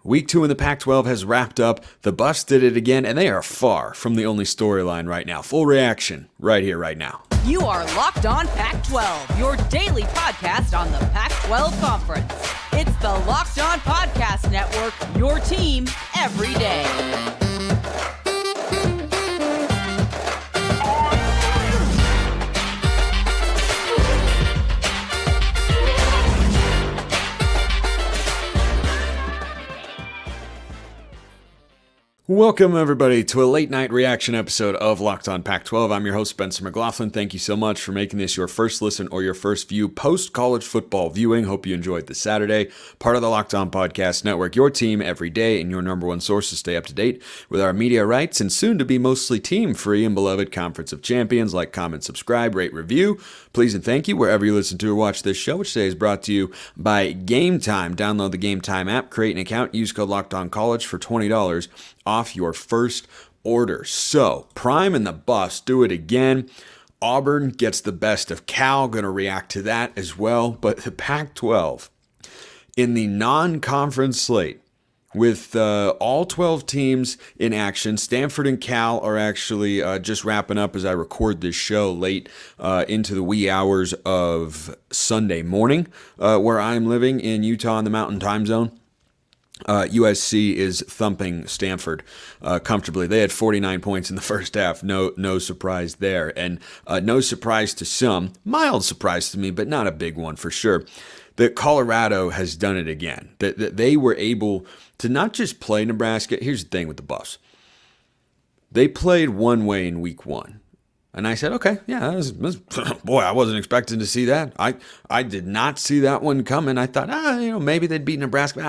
Week 2 in the Pac-12 has wrapped up. The Buffs did it again, and they are far from the only storyline right now. Full reaction right here, right now. You are Locked On Pac-12, your daily podcast on the Pac-12 Conference. It's the Locked On Podcast Network, your team every day. Welcome, everybody, to a late-night reaction episode of Locked On Pac-12. I'm your host, Spencer McLaughlin. Thank you so much for making this your first listen or your first view post-college football viewing. Hope you enjoyed this Saturday. Part of the Locked On Podcast Network, your team every day, and your number one source to stay up to date with our media rights and soon to be mostly team-free and beloved Conference of Champions. Like, comment, subscribe, rate, review. Please and thank you wherever you listen to or watch this show, which today is brought to you by GameTime. Download the GameTime app, create an account, use code LOCKEDONCollege for $20 off your first order. So, Prime and the Buffs do it again. Auburn gets the best of Cal. Going to react to that as well. But the Pac-12 in the non-conference slate with all 12 teams in action. Stanford and Cal are actually just wrapping up as I record this show late into the wee hours of Sunday morning, where I'm living in Utah in the Mountain Time Zone. USC is thumping Stanford comfortably. They had 49 points in the first half. No surprise there. And no surprise to some. Mild surprise to me, but not a big one for sure. That Colorado has done it again. That they were able to not just play Nebraska. Here's the thing with the Buffs. They played one way in week 1. And I said, okay, yeah, boy, I wasn't expecting to see that. I did not see that one coming. I thought, maybe they'd beat Nebraska.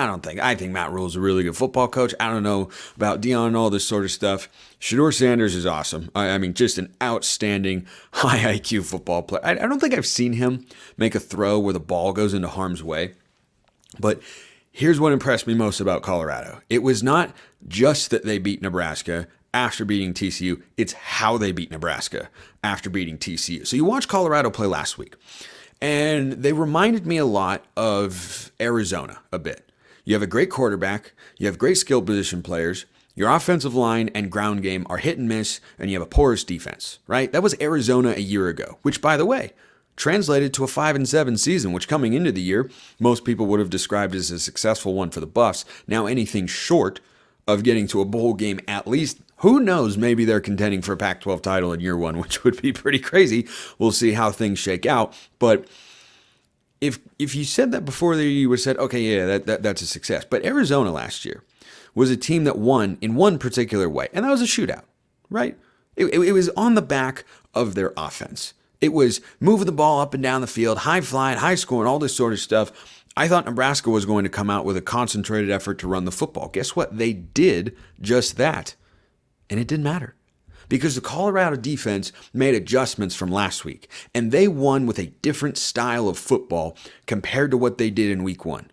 I think Matt Rule's a really good football coach. I don't know about Deion and all this sort of stuff. Shedeur Sanders is awesome. I mean, just an outstanding high IQ football player. I don't think I've seen him make a throw where the ball goes into harm's way. But here's what impressed me most about Colorado. It was not just that they beat Nebraska after beating TCU, it's how they beat Nebraska after beating TCU. So you watched Colorado play last week, and they reminded me a lot of Arizona a bit. You have a great quarterback, you have great skill position players, your offensive line and ground game are hit and miss, and you have a porous defense, right? That was Arizona a year ago, which, by the way, translated to a 5-7 season, which coming into the year, most people would have described as a successful one for the Buffs. Now anything short of getting to a bowl game at least. Who knows, maybe they're contending for a Pac-12 title in year 1, which would be pretty crazy. We'll see how things shake out. But if you said that before, you would have said, okay, yeah, that's a success. But Arizona last year was a team that won in one particular way, and that was a shootout, right? It was on the back of their offense. It was moving the ball up and down the field, high flying, high scoring, all this sort of stuff. I thought Nebraska was going to come out with a concentrated effort to run the football. Guess what? They did just that. And it didn't matter because the Colorado defense made adjustments from last week, and they won with a different style of football compared to what they did in week 1.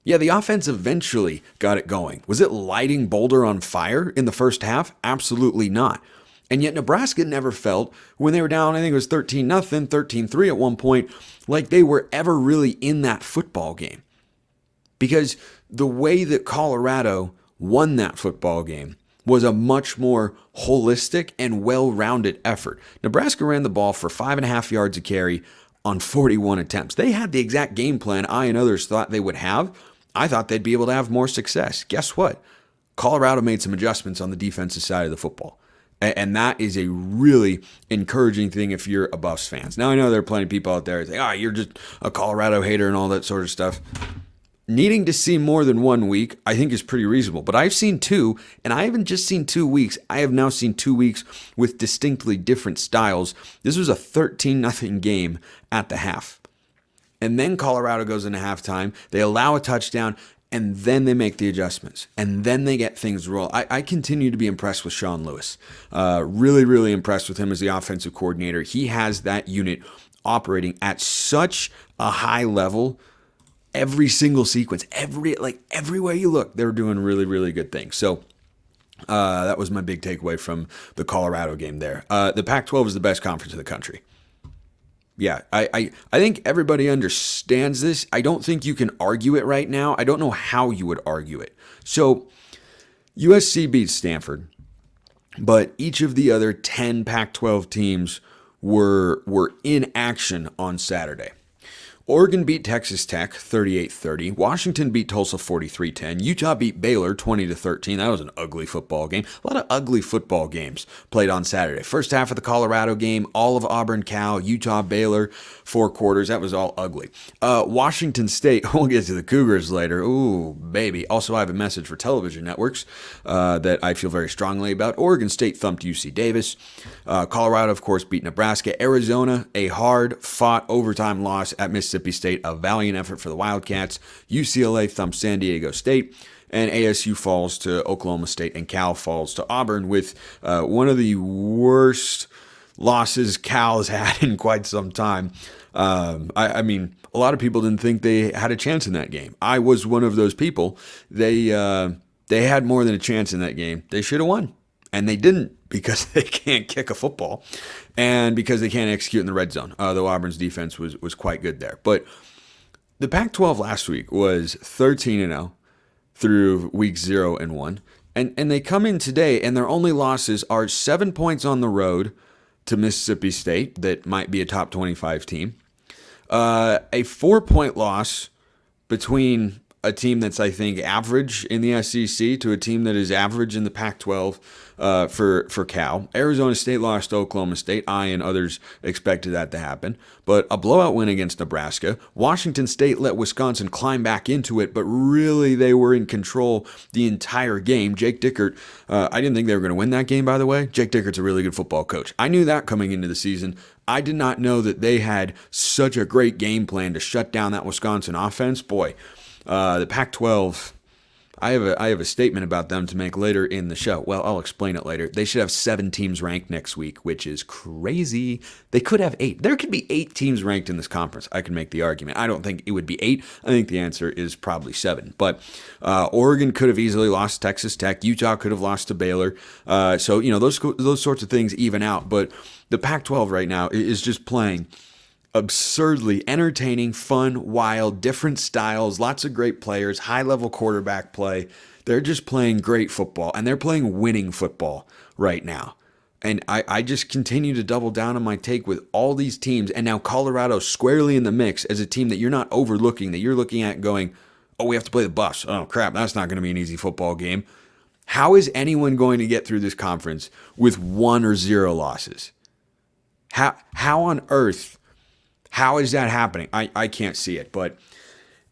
Yeah, the offense eventually got it going. Was it lighting Boulder on fire in the first half? Absolutely not. And yet Nebraska never felt, when they were down, I think it was 13-0, 13-3 at one point, like they were ever really in that football game. Because the way that Colorado won that football game was a much more holistic and well-rounded effort. Nebraska ran the ball for 5.5 yards a carry on 41 attempts. They had the exact game plan I and others thought they would have. I thought they'd be able to have more success. Guess what? Colorado made some adjustments on the defensive side of the football. And that is a really encouraging thing if you're a Buffs fans. Now, I know there are plenty of people out there who say, you're just a Colorado hater and all that sort of stuff. Needing to see more than 1 week, I think, is pretty reasonable. But I've seen 2, and I haven't just seen 2 weeks. I have now seen 2 weeks with distinctly different styles. This was a 13-0 game at the half. And then Colorado goes into halftime. They allow a touchdown, and then they make the adjustments. And then they get things roll. I continue to be impressed with Sean Lewis. Really, really impressed with him as the offensive coordinator. He has that unit operating at such a high level. Every single sequence, everywhere you look, they're doing really, really good things. So that was my big takeaway from the Colorado game there. The Pac-12 is the best conference in the country. Yeah, I think everybody understands this. I don't think you can argue it right now. I don't know how you would argue it. So USC beats Stanford, but each of the other 10 Pac-12 teams were in action on Saturday. Oregon beat Texas Tech 38-30. Washington beat Tulsa 43-10. Utah beat Baylor 20-13. That was an ugly football game. A lot of ugly football games played on Saturday. First half of the Colorado game, all of Auburn, Cal, Utah, Baylor, 4 quarters. That was all ugly. Washington State, we'll get to the Cougars later. Ooh, baby. Also, I have a message for television networks that I feel very strongly about. Oregon State thumped UC Davis. Colorado, of course, beat Nebraska. Arizona, a hard-fought overtime loss at Mississippi State, a valiant effort for the Wildcats. UCLA thumps San Diego State, and ASU falls to Oklahoma State, and Cal falls to Auburn with one of the worst losses Cal has had in quite some time. I mean, a lot of people didn't think they had a chance in that game. I was one of those people. They had more than a chance in that game. They should have won, and they didn't, because they can't kick a football and because they can't execute in the red zone, though Auburn's defense was quite good there. But the Pac-12 last week was 13-0 through weeks 0 and 1. And they come in today, and their only losses are 7 points on the road to Mississippi State, that might be a top 25 team, a 4-point loss between a team that's, I think, average in the SEC to a team that is average in the Pac-12 for Cal. Arizona State lost to Oklahoma State. I and others expected that to happen. But a blowout win against Nebraska. Washington State let Wisconsin climb back into it, but really they were in control the entire game. Jake Dickert, I didn't think they were going to win that game, by the way. Jake Dickert's a really good football coach. I knew that coming into the season. I did not know that they had such a great game plan to shut down that Wisconsin offense. Boy, the Pac-12, I have a statement about them to make later in the show. Well, I'll explain it later. They should have 7 teams ranked next week, which is crazy. They could have 8. There could be 8 teams ranked in this conference. I can make the argument. I don't think it would be 8. I think the answer is probably 7. But Oregon could have easily lost to Texas Tech. Utah could have lost to Baylor. So, those sorts of things even out. But the Pac-12 right now is just playing absurdly entertaining, fun, wild, different styles, lots of great players, high-level quarterback play. They're just playing great football, and they're playing winning football right now. And I just continue to double down on my take with all these teams, and now Colorado squarely in the mix as a team that you're not overlooking, that you're looking at going, oh, we have to play the Buffs. Oh, crap, that's not going to be an easy football game. How is anyone going to get through this conference with 1 or 0 losses? How on earth? How is that happening? I can't see it, but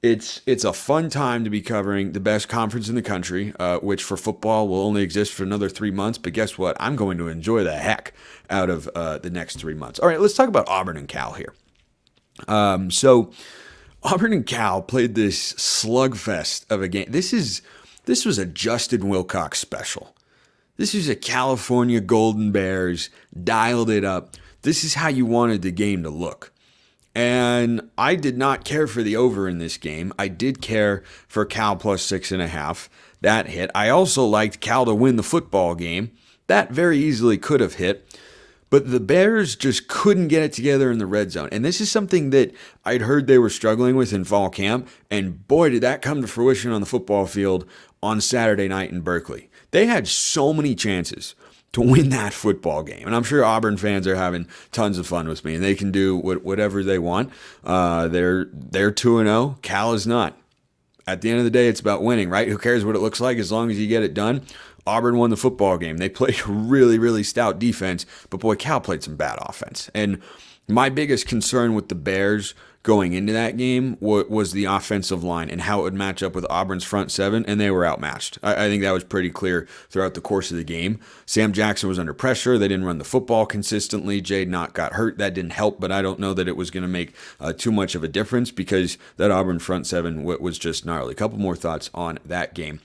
it's a fun time to be covering the best conference in the country, which for football will only exist for another 3 months. But guess what? I'm going to enjoy the heck out of the next 3 months. All right, let's talk about Auburn and Cal here. So Auburn and Cal played this slugfest of a game. This was a Justin Wilcox special. This was a California Golden Bears, dialed it up. This is how you wanted the game to look. And I did not care for the over in this game. I did care for Cal plus 6.5. That hit. I also liked Cal to win the football game. That very easily could have hit. But the Bears just couldn't get it together in the red zone. And this is something that I'd heard they were struggling with in fall camp. And boy, did that come to fruition on the football field on Saturday night in Berkeley. They had so many chances to win that football game. And I'm sure Auburn fans are having tons of fun with me, and they can do whatever they want. They're 2-0. Cal is not. At the end of the day, it's about winning, right? Who cares what it looks like as long as you get it done? Auburn won the football game. They played a really, really stout defense, but boy, Cal played some bad offense. And my biggest concern with the Bears going into that game was the offensive line and how it would match up with Auburn's front 7, and they were outmatched. I think that was pretty clear throughout the course of the game. Sam Jackson was under pressure. They didn't run the football consistently. Jade Knott got hurt. That didn't help, but I don't know that it was going to make too much of a difference because that Auburn front 7 was just gnarly. A couple more thoughts on that game.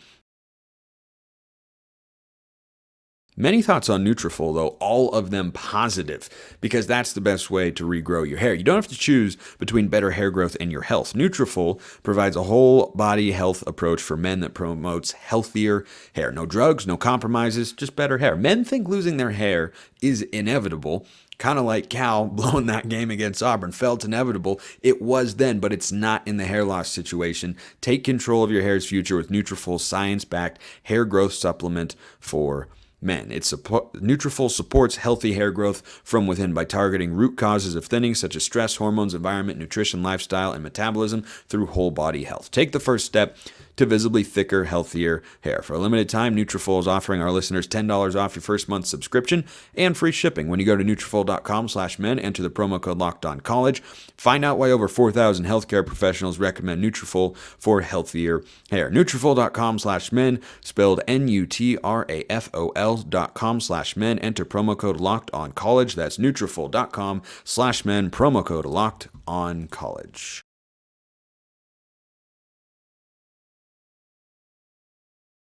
Many thoughts on Nutrafol, though, all of them positive, because that's the best way to regrow your hair. You don't have to choose between better hair growth and your health. Nutrafol provides a whole body health approach for men that promotes healthier hair. No drugs, no compromises, just better hair. Men think losing their hair is inevitable. kind of like Cal blowing that game against Auburn. Felt inevitable. It was then, but it's not in the hair loss situation. Take control of your hair's future with Nutrafol science-backed hair growth supplement for men. Nutrafol supports healthy hair growth from within by targeting root causes of thinning such as stress, hormones, environment, nutrition, lifestyle, and metabolism through whole body health. Take the first step to visibly thicker, healthier hair. For a limited time, Nutrafol is offering our listeners $10 off your first month subscription and free shipping when you go to Nutrafol.com/men, enter the promo code LOCKEDONCollege. Find out why over 4,000 healthcare professionals recommend Nutrafol for healthier hair. Nutrafol.com/men, spelled Nutrafol.com/men. Enter promo code LOCKEDONCollege. That's Nutrafol.com/men, promo code LOCKEDONCollege.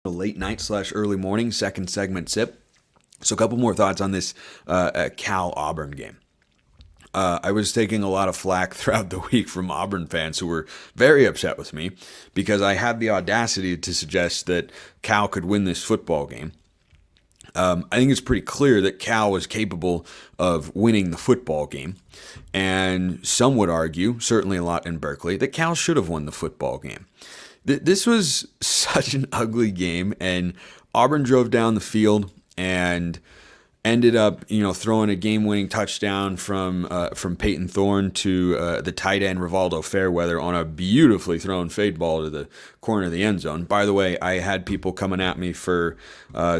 Late night / early morning, second segment sip. So a couple more thoughts on this Cal-Auburn game. I was taking a lot of flack throughout the week from Auburn fans who were very upset with me because I had the audacity to suggest that Cal could win this football game. I think it's pretty clear that Cal was capable of winning the football game. And some would argue, certainly a lot in Berkeley, that Cal should have won the football game. This was such an ugly game, and Auburn drove down the field and ended up, throwing a game-winning touchdown from Peyton Thorne to the tight end Rivaldo Fairweather on a beautifully thrown fade ball to the corner of the end zone. By the way, I had people coming at me for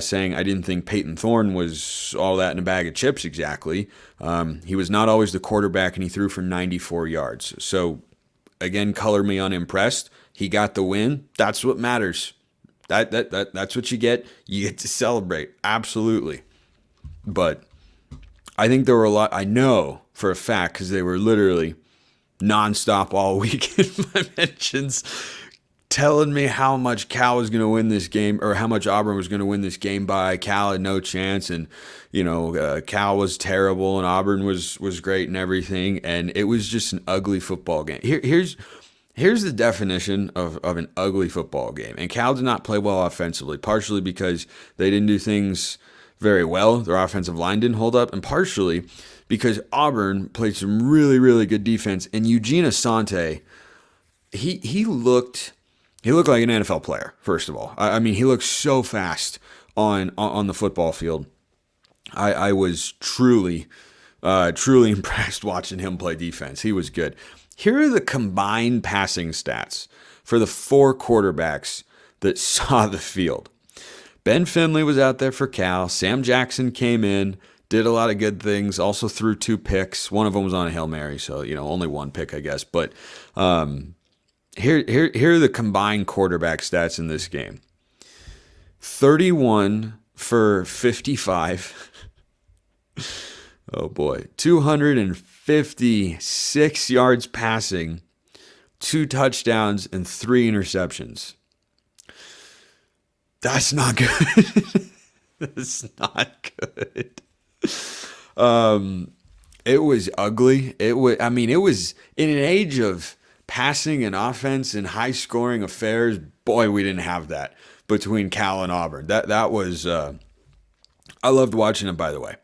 saying I didn't think Peyton Thorne was all that in a bag of chips exactly. He was not always the quarterback, and he threw for 94 yards. So, again, color me unimpressed. He got the win. That's what matters. That's what you get. You get to celebrate. Absolutely. But I think there were a lot, I know for a fact, because they were literally nonstop all week in my mentions, telling me how much Cal was going to win this game, or how much Auburn was going to win this game by. Cal had no chance, and Cal was terrible, and Auburn was great and everything, and it was just an ugly football game. Here's the definition of an ugly football game. And Cal did not play well offensively, partially because they didn't do things very well. Their offensive line didn't hold up, and partially because Auburn played some really, really good defense. And Eugene Asante, he looked like an NFL player, first of all. I mean, he looked so fast on the football field. I was truly impressed watching him play defense. He was good. Here are the combined passing stats for the four quarterbacks that saw the field. Ben Finley was out there for Cal. Sam Jackson came in, did a lot of good things, also threw 2 picks. One of them was on a Hail Mary, so only 1 pick, I guess. But here are the combined quarterback stats in this game. 31 for 55. Oh boy. 256 yards passing, 2 touchdowns, and 3 interceptions. That's not good. That's not good. It was ugly. It was in an age of passing and offense and high scoring affairs. Boy, we didn't have that between Cal and Auburn. That was I loved watching it, by the way.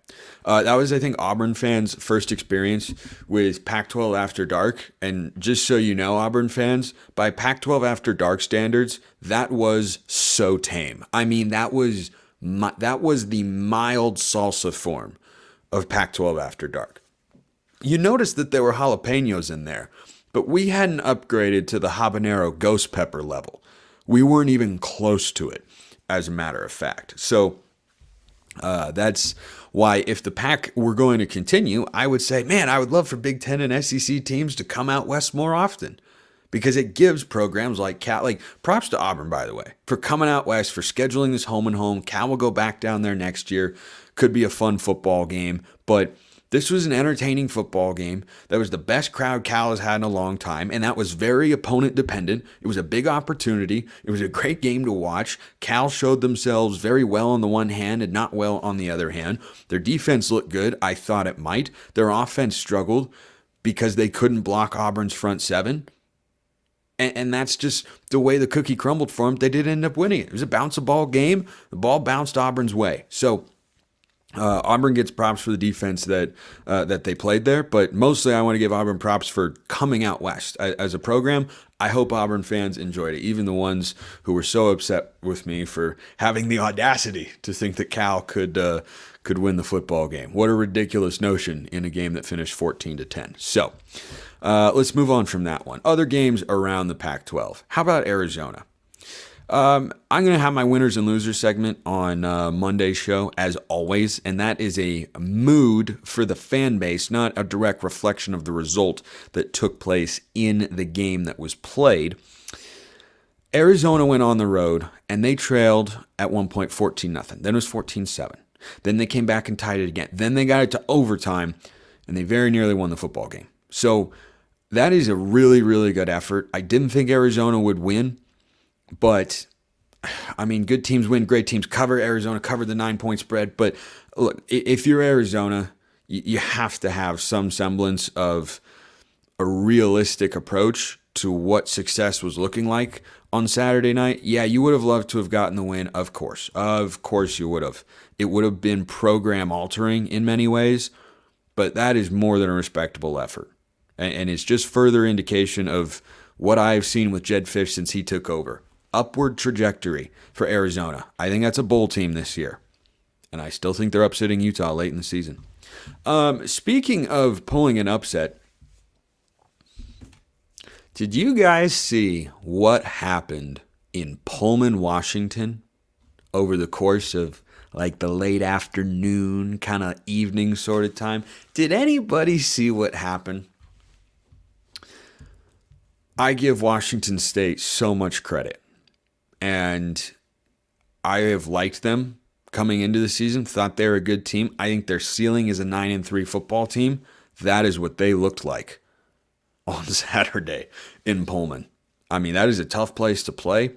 That was, I think, Auburn fans' first experience with Pac-12 After Dark. And just so you know, Auburn fans, by Pac-12 After Dark standards, that was so tame. I mean, that was the mild salsa form of Pac-12 After Dark. You notice that there were jalapenos in there, but we hadn't upgraded to the habanero ghost pepper level. We weren't even close to it, as a matter of fact. So that's why if the Pac were going to continue, I would say, man, I would love for Big Ten and SEC teams to come out west more often, because it gives programs like Cal, like props to Auburn, by the way, for coming out west, for scheduling this home and home. Cal will go back down there next year. Could be a fun football game, but this was an entertaining football game. That was the best crowd Cal has had in a long time, and that was very opponent dependent. It was a big opportunity. It was a great game to watch. Cal showed themselves very well on the one hand and not well on the other hand. Their defense looked good. I thought it might. Their offense struggled because they couldn't block Auburn's front seven. And that's just the way the cookie crumbled for them. They did end up winning it. It was a bounce-a-ball game. The ball bounced Auburn's way. So Auburn gets props for the defense that they played there, but mostly I want to give Auburn props for coming out west. As a program, I hope Auburn fans enjoyed it, even the ones who were so upset with me for having the audacity to think that Cal could win the football game. What a ridiculous notion in a game that finished 14-10. So let's move on from that one. Other games around the Pac-12. How about Arizona? I'm going to have my winners and losers segment on Monday's show, as always, and that is a mood for the fan base, not a direct reflection of the result that took place in the game that was played. Arizona went on the road, and they trailed at one point 14-0. Then it was 14-7. Then they came back and tied it again. Then they got it to overtime, and they very nearly won the football game. So that is a really, really good effort. I didn't think Arizona would win. But, I mean, good teams win, great teams cover. Arizona covered the 9-point spread. But, look, if you're Arizona, you have to have some semblance of a realistic approach to what success was looking like on Saturday night. Yeah, you would have loved to have gotten the win, of course. Of course you would have. It would have been program-altering in many ways, but that is more than a respectable effort. And it's just further indication of what I've seen with Jed Fish since he took over. Upward trajectory for Arizona. I think that's a bowl team this year. And I still think they're upsetting Utah late in the season. Speaking of pulling an upset, did you guys see what happened in Pullman, Washington over the course of like the late afternoon, kind of evening sort of time? Did anybody see what happened? I give Washington State so much credit. And I have liked them coming into the season, thought they're a good team. I think their ceiling is a 9-3 football team. That is what they looked like on Saturday in Pullman. I mean, that is a tough place to play.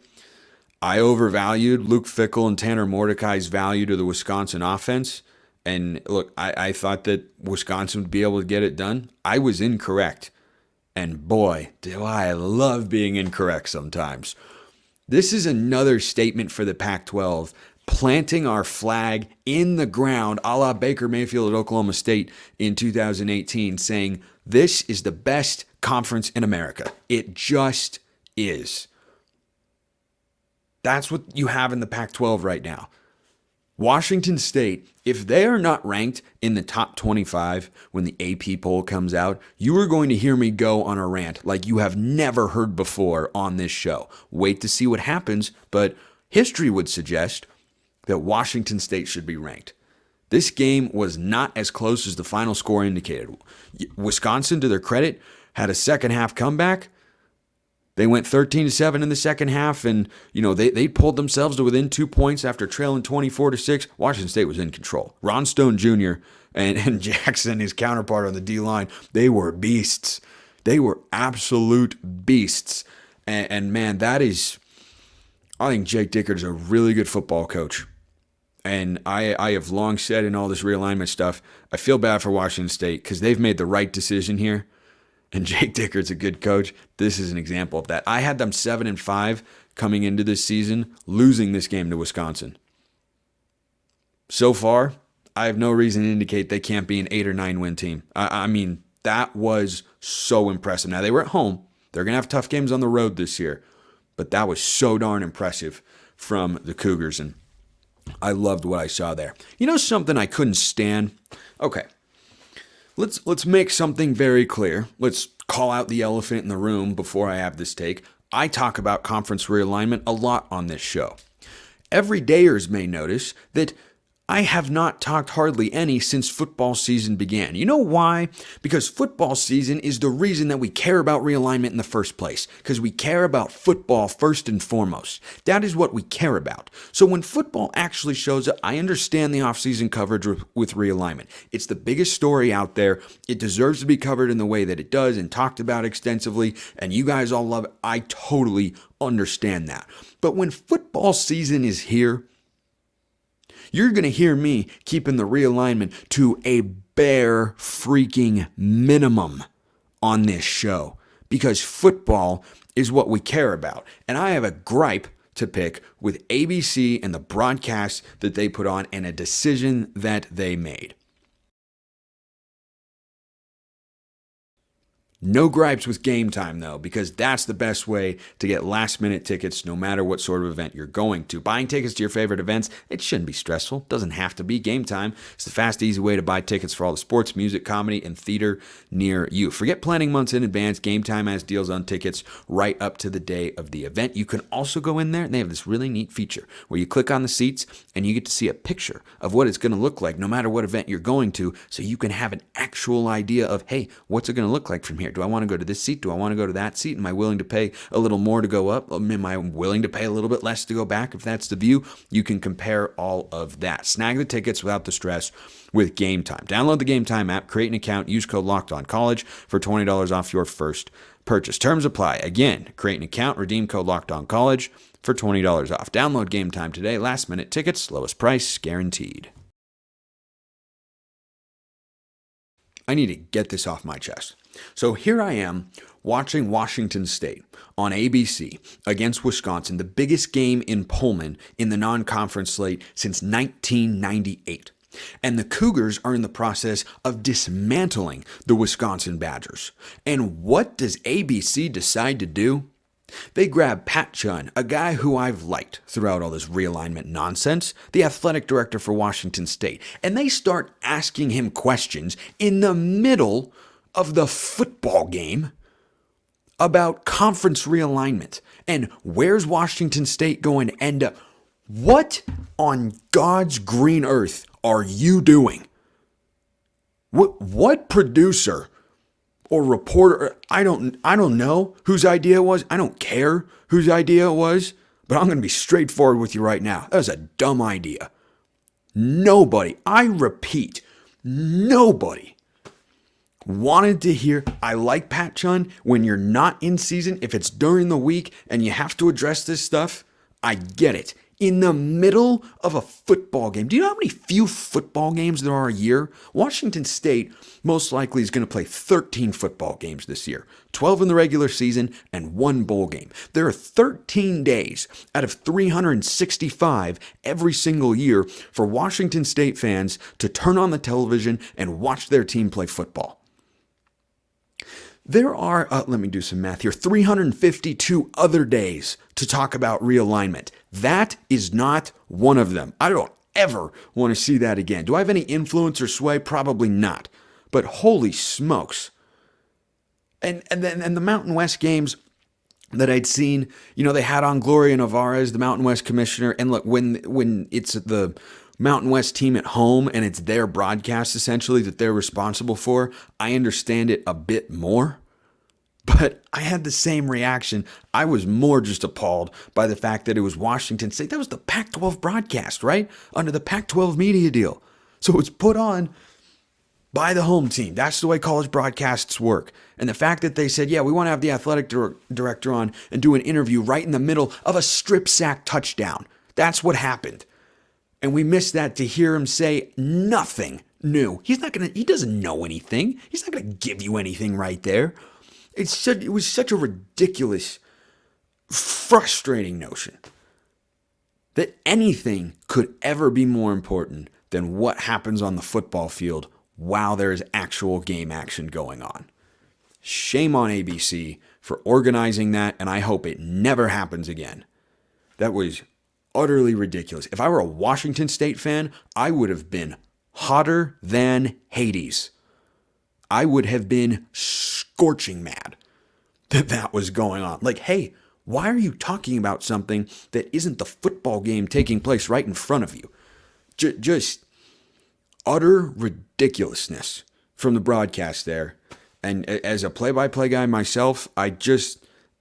I overvalued Luke Fickell and Tanner Mordecai's value to the Wisconsin offense. And look, I thought that Wisconsin would be able to get it done. I was incorrect. And boy, do I love being incorrect sometimes. This is another statement for the Pac-12, planting our flag in the ground, a la Baker Mayfield at Oklahoma State in 2018, saying this is the best conference in America. It just is. That's what you have in the Pac-12 right now. Washington State, if they are not ranked in the top 25 when the AP poll comes out, you are going to hear me go on a rant like you have never heard before on this show. Wait to see what happens, but history would suggest that Washington State should be ranked. This game was not as close as the final score indicated. Wisconsin, to their credit, had a second half comeback. They went 13-7 in the second half, and they pulled themselves to within 2 points after trailing 24-6. Washington State was in control. Ron Stone Jr. and Jackson, his counterpart on the D-line, they were beasts. They were absolute beasts. And man, I think Jake Dickert is a really good football coach. And I have long said in all this realignment stuff, I feel bad for Washington State because they've made the right decision here. And Jake Dickert's a good coach. This is an example of that. I had them 7-5 coming into this season, losing this game to Wisconsin. So far, I have no reason to indicate they can't be an 8 or 9 win team. I mean, that was so impressive. Now, they were at home. They're going to have tough games on the road this year. But that was so darn impressive from the Cougars, and I loved what I saw there. You know something I couldn't stand? Okay. Let's make something very clear. Let's call out the elephant in the room before I have this take. I talk about conference realignment a lot on this show. Everydayers may notice that I have not talked hardly any since football season began. You know why? Because football season is the reason that we care about realignment in the first place. Because we care about football first and foremost. That is what we care about. So when football actually shows up, I understand the offseason coverage with realignment. It's the biggest story out there. It deserves to be covered in the way that it does and talked about extensively. And you guys all love it. I totally understand that. But when football season is here, you're going to hear me keeping the realignment to a bare freaking minimum on this show because football is what we care about. And I have a gripe to pick with ABC and the broadcast that they put on and a decision that they made. No gripes with GameTime, though, because that's the best way to get last-minute tickets no matter what sort of event you're going to. Buying tickets to your favorite events, it shouldn't be stressful. Doesn't have to be. GameTime is the fast, easy way to buy tickets for all the sports, music, comedy, and theater near you. Forget planning months in advance. GameTime has deals on tickets right up to the day of the event. You can also go in there, and they have this really neat feature where you click on the seats, and you get to see a picture of what it's going to look like no matter what event you're going to, so you can have an actual idea of, hey, what's it going to look like from here? Do I want to go to this seat? Do I want to go to that seat? Am I willing to pay a little more to go up? Am I willing to pay a little bit less to go back if that's the view? You can compare all of that. Snag the tickets without the stress with GameTime. Download the GameTime app, create an account, use code LOCKEDONCollege for $20 off your first purchase. Terms apply. Again, create an account, redeem code LOCKEDONCollege for $20 off. Download GameTime today. Last minute tickets, lowest price guaranteed. I need to get this off my chest. So here I am watching Washington State on ABC against Wisconsin, the biggest game in Pullman in the non-conference slate since 1998. And the Cougars are in the process of dismantling the Wisconsin Badgers. And what does ABC decide to do? They grab Pat Chun, a guy who I've liked throughout all this realignment nonsense, the athletic director for Washington State, and they start asking him questions in the middle of the football game about conference realignment and where's Washington State going to end up. What on God's green earth are you doing? What producer or reporter, I don't know whose idea it was. I don't care whose idea it was, but I'm going to be straightforward with you right now. That was a dumb idea. Nobody, I repeat, nobody wanted to hear, I like Pat Chun when you're not in season, if it's during the week and you have to address this stuff, I get it. In the middle of a football game. Do you know how many few football games there are a year? Washington State most likely is going to play 13 football games this year. 12 in the regular season and 1 bowl game. There are 13 days out of 365 every single year for Washington State fans to turn on the television and watch their team play football. There are, let me do some math here, 352 other days to talk about realignment. That is not one of them. I don't ever want to see that again. Do I have any influence or sway? Probably not. But holy smokes. And the Mountain West games that I'd seen, they had on Gloria Navarez, the Mountain West commissioner. And look, when it's the Mountain West team at home and it's their broadcast essentially that they're responsible for, I understand it a bit more. But I had the same reaction. I was more just appalled by the fact that it was Washington State. That was the Pac-12 broadcast, right? Under the Pac-12 media deal. So it was put on by the home team. That's the way college broadcasts work. And the fact that they said, yeah, we want to have the athletic director on and do an interview right in the middle of a strip sack touchdown. That's what happened. And we missed that to hear him say nothing new. He doesn't know anything. He's not going to give you anything right there. It was such a ridiculous, frustrating notion that anything could ever be more important than what happens on the football field while there is actual game action going on. Shame on ABC for organizing that, and I hope it never happens again. That was utterly ridiculous. If I were a Washington State fan, I would have been hotter than Hades. I would have been scorching mad that was going on. Like, hey, why are you talking about something that isn't the football game taking place right in front of you? Just utter ridiculousness from the broadcast there. And as a play-by-play guy myself, that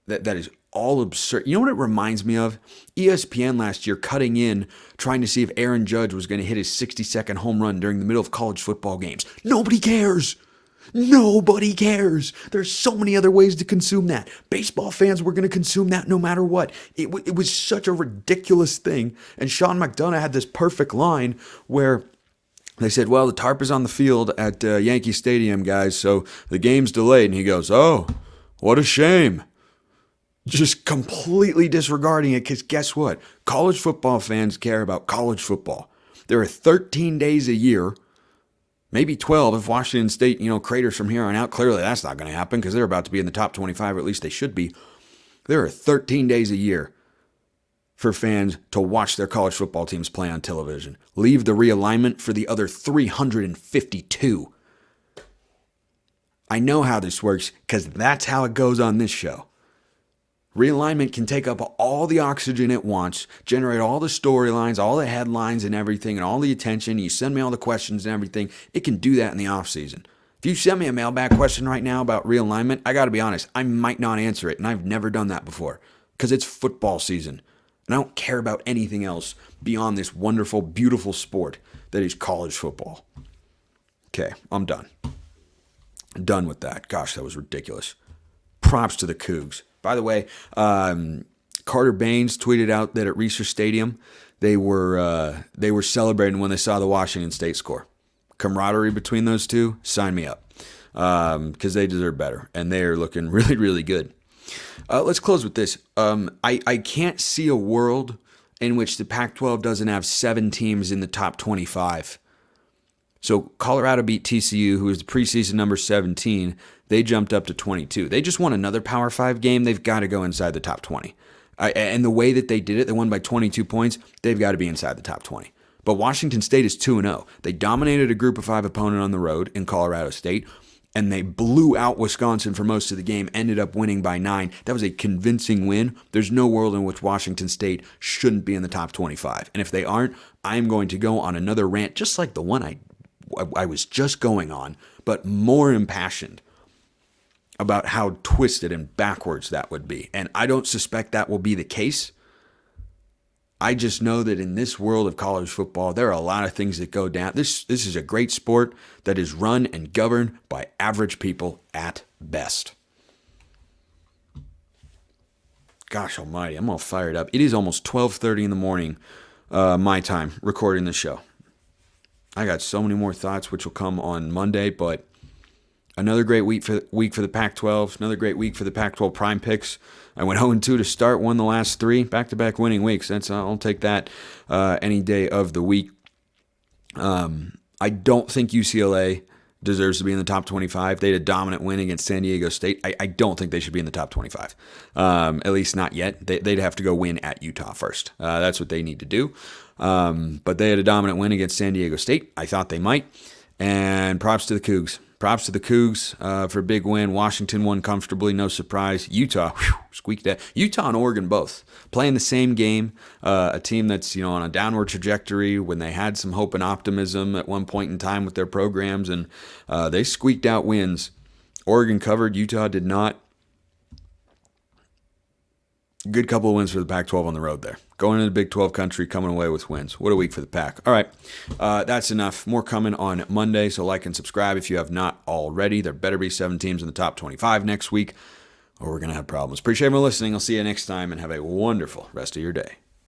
is all absurd. You know what it reminds me of? ESPN last year cutting in, trying to see if Aaron Judge was going to hit his 60-second home run during the middle of college football games. Nobody cares. Nobody cares. There's so many other ways to consume that. Baseball fans were going to consume that no matter what. It was such a ridiculous thing. And Sean McDonough had this perfect line where they said, well, the tarp is on the field at Yankee Stadium, guys, so the game's delayed. And he goes, oh, what a shame. just completely disregarding it because guess what? College football fans care about college football. There are 13 days a year, maybe 12 if Washington State, craters from here on out. Clearly that's not going to happen because they're about to be in the top 25, or at least they should be. There are 13 days a year for fans to watch their college football teams play on television. Leave the realignment for the other 352. I know how this works because that's how it goes on this show. Realignment can take up all the oxygen it wants, generate all the storylines, all the headlines and everything, and all the attention. You send me all the questions and everything. It can do that in the offseason. If you send me a mailbag question right now about realignment, I got to be honest, I might not answer it, and I've never done that before because it's football season, and I don't care about anything else beyond this wonderful, beautiful sport that is college football. Okay, I'm done. Done with that. Gosh, that was ridiculous. Props to the Cougs. By the way, Carter Baines tweeted out that at Reser Stadium they were celebrating when they saw the Washington State score. Camaraderie between those two, sign me up, because they deserve better, and they are looking really, really good. Let's close with this. I can't see a world in which the Pac-12 doesn't have 7 teams in the top 25. So Colorado beat TCU, who was the preseason number 17. They jumped up to 22. They just won another Power 5 game. They've got to go inside the top 20. And the way that they did it, they won by 22 points. They've got to be inside the top 20. But Washington State is 2-0. They dominated a Group of 5 opponent on the road in Colorado State, and they blew out Wisconsin for most of the game, ended up winning by 9. That was a convincing win. There's no world in which Washington State shouldn't be in the top 25. And if they aren't, I'm going to go on another rant, just like the one I was just going on, but more impassioned about how twisted and backwards that would be. And I don't suspect that will be the case. I just know that in this world of college football, there are a lot of things that go down. This is a great sport that is run and governed by average people at best. Gosh almighty, I'm all fired up. It is almost 12:30 in the morning, my time, recording the show. I got so many more thoughts, which will come on Monday, but another great week for the Pac-12, another great week for the Pac-12 Prime Picks. I went 0-2 to start, won the last 3, back-to-back winning weeks. I'll take that any day of the week. I don't think UCLA deserves to be in the top 25. They had a dominant win against San Diego State. I don't think they should be in the top 25, at least not yet. They'd have to go win at Utah first. That's what they need to do. But they had a dominant win against San Diego State. I thought they might. And props to the Cougs. Props to the Cougs for a big win. Washington won comfortably, no surprise. Utah, squeaked out. Utah and Oregon both playing the same game. A team that's on a downward trajectory when they had some hope and optimism at one point in time with their programs, and they squeaked out wins. Oregon covered, Utah did not. Good couple of wins for the Pac-12 on the road there. Going into the Big 12 country, coming away with wins. What a week for the Pac. All right, that's enough. More coming on Monday, so like and subscribe if you have not already. There better be 7 teams in the top 25 next week, or we're going to have problems. Appreciate everyone listening. I'll see you next time, and have a wonderful rest of your day.